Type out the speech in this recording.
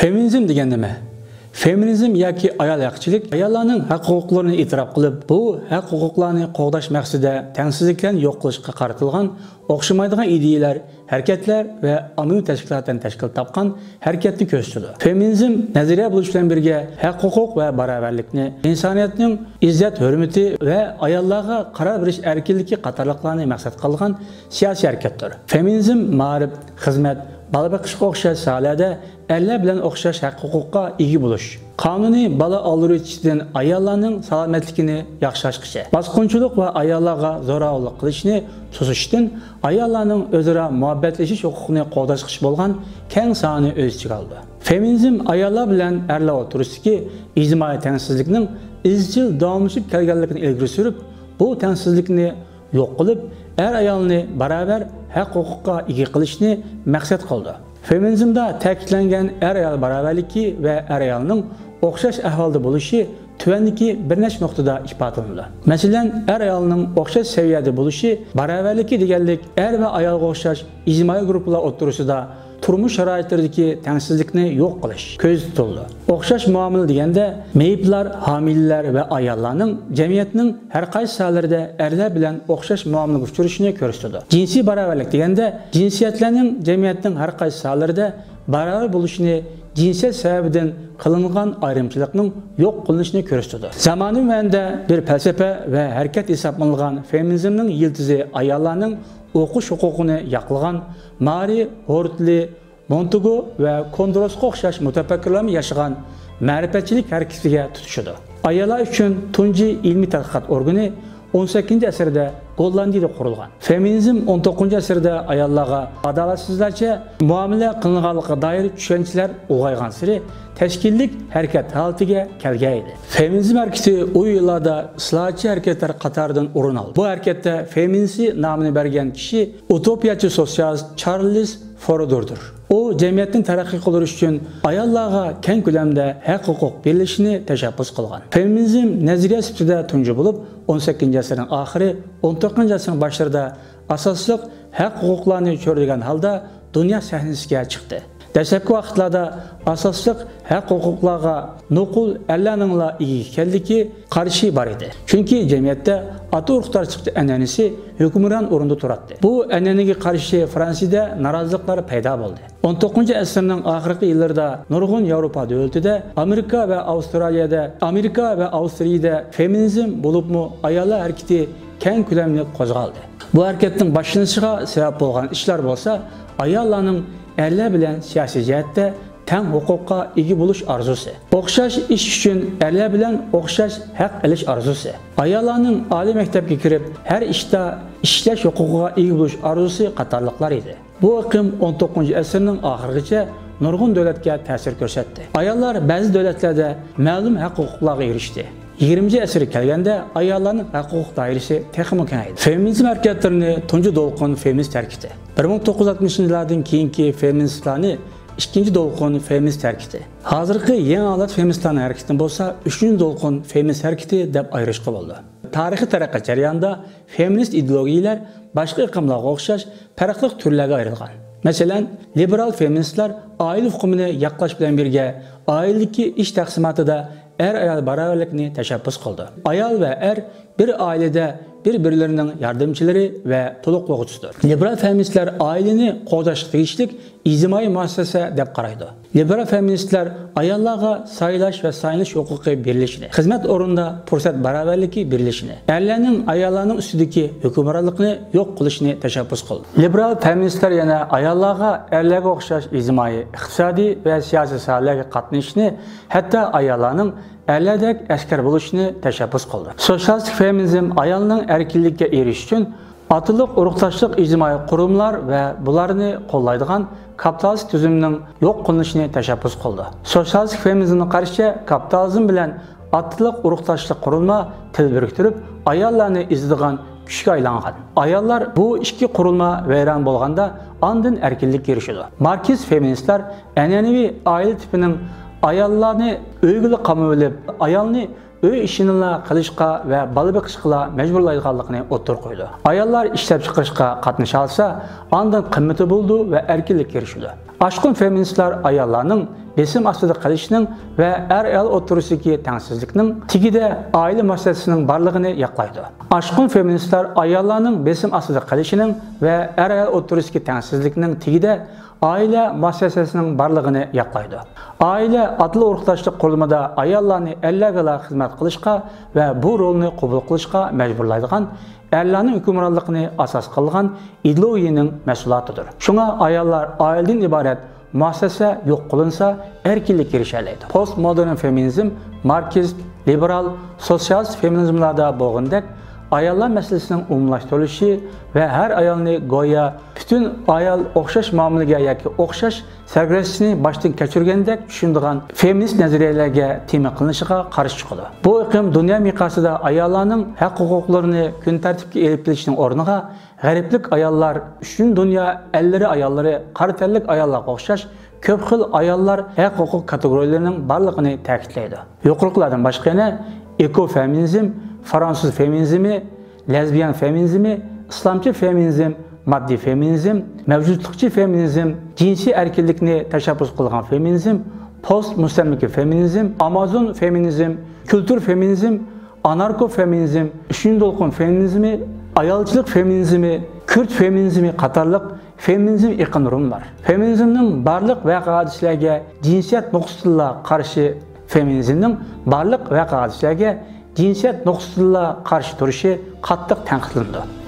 Feminizm degan nima? Feminizm yoki ayol haqchilik ayollarning haq-huquqlarini e'tirof qilib, bu haq-huquqlarni qo'g'dash maqsadida tengsizliklarni yo'q qilishga qaratilgan o'xshamaydigan ideyalar, harakatlar va ommaviy tashkilotlardan tashkil topgan harakatni ko'rsatadi. Feminizm nazariya bo'lish bilan birga haq-huquq va barobarlikni, insoniyatning izzat, hurmati va ayollarga qaror berish erkinligi qatorliqlarni maqsad qilgan siyosiy harakatdir. Feminizm ma'rif, xizmat, bola boqishga o'xshash sohalarda erlar bilan o'xshash haq-huquqqa ega bo'lish, qonuniy bola oldirishdan ayollarning salomatligini yaxshilashgacha, bosqinchilik va ayollarga zo'ravonlik qilishni to'sishdan ayollarning o'zaro muhabbatlashish huquqini qo'g'dash bo'lgan keng soni o'z ichiga oldi. Feminizm ayollar bilan erlar o'rtasidagi ijtimoiy tengsizlikning izchil davomlashib kelganligini ilgari surib, bu tengsizlikni yo'q qilib, ayolni barobar haq-huquqqa ega qilishni maqsad qildi. Feminizmda ta'kidlangan ayol barobarligi va ayolning o'xshash ahvolda bo'lishi tuvandagi bir nechta nuqtada ifodalanadi. Masalan, ayolning o'xshash saviyada bo'lishi barobarligi deganlik va ayolga o'xshash ijtimoiy guruhlar o'rtasida turmush sharoitlaridagi tengsizlikni yo'q qilish ko'zda tutildi. O'xshash muomala deganda meyiblar, homiylar va ayollarning jamiyatning har qaysi sohalarida erlar bilan o'xshash muomalaga uchrashini ko'rsatadi. Jinsiy barobarlik deganda jinsiyatlarning jamiyatning har qaysi sohalarida barobar bo'lishini, jinsiyat sababidan qilingan ayrimchilikning yo'q qilinishini ko'rsatadi. Zamonaviy ma'noda bir falsafa va harakat hisoblangan feminizmning yildizi ayollarning o'qish huquqini yoqlagan Mari Hortli, Montego va Kondrosga o'xshash mutafakkirlar yashagan ma'rifatchilik harakatiga tutishadi. Ayollar uchun tunji ilmiy tadqiqot organi 18-asrda Gollandiyada qurilgan. Feminizm 19-asrda ayollarga adolatsizlarcha muomala qilinganligiga doir tushunchalar ulg'aygan sari tashkillik harakat holatiga kelgan edi. Feminizm harakati u yillarda islohotchi harakatlar qatoridan o'rin oldi. Bu harakatda feministi nomini bergan kishi utopiyachi sotsialist Charles Fourierdir. O jamiyatning taraqqiyot qilish uchun ayollarga keng ko'lamda haq-huquq berilishini tashabbus qilgan. Feminizm nazariya sifatida tunji bo'lib, 18-asrning oxiri, 19-asrning boshlarida asosli haq-huquqlarni ko'rgan holda dunyo sahnasiga chiqdi. Dastlabki vaqtlarda asosli haq-huquqlarga nuqul erlarningla ega ekanligi qarshi bor edi. Chunki jamiyatda ata-urug'tarchilik an'anasi hukmron o'rinda turadi. Bu an'anaga qarshi Fransiyada noroziliklar paydo bo'ldi. 19-asrning oxirgi yillarida nurg'un Yevropa davlatida, Amerika va Avstriyada feminizm bo'libmi ayollar harakati keng ko'lamli qo'zg'aldi. Bu harakatning boshlanishiga sabab bo'lgan ishlar bo'lsa, ayollarning erlar bilan siyosiy jihatda teng huquqqa ega bo'lish orzusi, o'xshash ish uchun erlar bilan o'xshash haq olish orzusi, ayollarning oliy maktabga kirib har ishda ishlash huquqiga ega bo'lish orzusi qatorliqlar edi. Bu aqim 19-asrning oxirigacha nurg'un davlatga ta'sir ko'rsatdi. Ayollar ba'zi davlatlarda ma'lum haq-huquqlarga erishdi. 20-asrga kelganda ayollarning haq-huquq doirasi texnik kengaydi. Feminizm harakatlarini tunji to'lqin feminist harakati. 1960-yillardan keyingi feministlarni ikkinchi to'lqin feminist harakati. Hozirgi yangi avlod feministlarning harakatidan bo'lsa, 3-to'lqin feminist harakati deb ayirishga bo'ldi. Tarixiy taraqqiyot jarayonida feminist ideologiyalar boshqa iqlimlarga o'xshash farqli turlarga ayrilgan. Masalan, liberal feministlar oila huquqini yoqlash bilan birga oiladagi ish taqsimotida ayol barobarlikni tashabbus qildi. Ayol va bir oilada bir-birlarining yordamchilari va to'liqlovchisidir. Liberal feministlar oilani qo'g'dashga tegishlik ijtimoiy muassasa deb qaraydi. Liberal feministlar ayollarga saylash va saylash huquqi berilishini, xizmat o'rinda fursat barobarligi berilishini, erlarning ayollarning ustidagi hukmronlikni yo'q qilishni tashabbus qildi. Liberal feministlar yana ayollarga erlarga o'xshash ijtimoiy, iqtisodiy va siyosiy sohalarga qatnashishni, hatto ayollarning erlardek askar bo'lishni tashabbus qildi. Sotsialistik feminizm ayolning erkinlikka erishish uchun atılık urug'tashlik ijtimoiy qurumlar va bularni qo'llaydigan kapitalist tuzumning yo'q qilinishini tashabbus qildi. Sotsialistik feminizmga qarshi kapitalizm bilan atılık urug'tashlik qurilma til biriktirib, ayollarni izdigan kuchga aylangan. Ayollar bu ikki qurilma vayron bo'lganda andin erkinlikka erishadi. Marksist feministlar an'anaviy oila tipining ayollarni o'ygili qamab olib, ayolni uy ishini qilishga va bola boqishga majburlaydiganligini o'tirib qo'ydi. Ayollar ishlab chiqarishga qatnasha olsa, ondan qimmati bo'ldi va erkinlikka erishdi. Aşkın feministlar ayollarning besim ostida qilishining va er-ayol o'rtasidagi tengsizlikning tigida oila masalasining borligini yoqlaydi. Aşkın feministlar ayollarning besim ostida qilishining va er-ayol o'rtasidagi tengsizlikning tigida oila masalasining borligini yoqlaydi. Oila adli urug'lashlik qurilmada ayollarni erlarga xizmat qilishga va bu rolni qabul qilishga majburlaydigan erlarning hukmronligini asos qilgan ideologiyaning mahsulotidir. Shunga ayollar oiladan iborat muassasa yo'q qilinsa, erkinlikka erishalaydi. Postmodern feminizm, marksist, liberal, sotsialist feminizmlarda bo'lgandek ayollar masalasining umumlashtirilishi va har ayolni go'yo butun ayol o'xshash muomalaga yoki o'xshash sarguzashtini boshdan kechirgandek tushunadigan feminist nazariyalarga tema qilinishiga qarshi chiqadi. Bu iqlim dunyo miqyosida ayollarning haq-huquqlarini kun tartibga elib kelishning o'rniga g'arblik ayollar uchun dunyo ellari ayollari, qora tanlik ayollarga o'xshash ko'p xil ayollar haq-huquq kategoriyalarining borligini ta'kidlaydi. Yuqoriqilardan boshqa yana ekofeminizm, Fransız feminizmi, lezbiyan feminizmi, İslamcı feminizm, maddi feminizm, mevcutluqçı feminizm, cinsi erkinlikni tashabbus qilgan feminizm, post-mustamlika feminizm, Amazon feminizm, kültür feminizm, anarko feminizm, üçüncü to'lqin feminizmi, ayolchilik feminizmi, Kürt feminizmi qatorliq feminizm iqinrim var. Feminizmning barliq voqea-hadislarga jinsiyat nuqtasidan qarshi feminizmning barliq voqea-hadislarga cinsiyet nuqsatıyla qarşı turuşu qattiq tanqidlandi.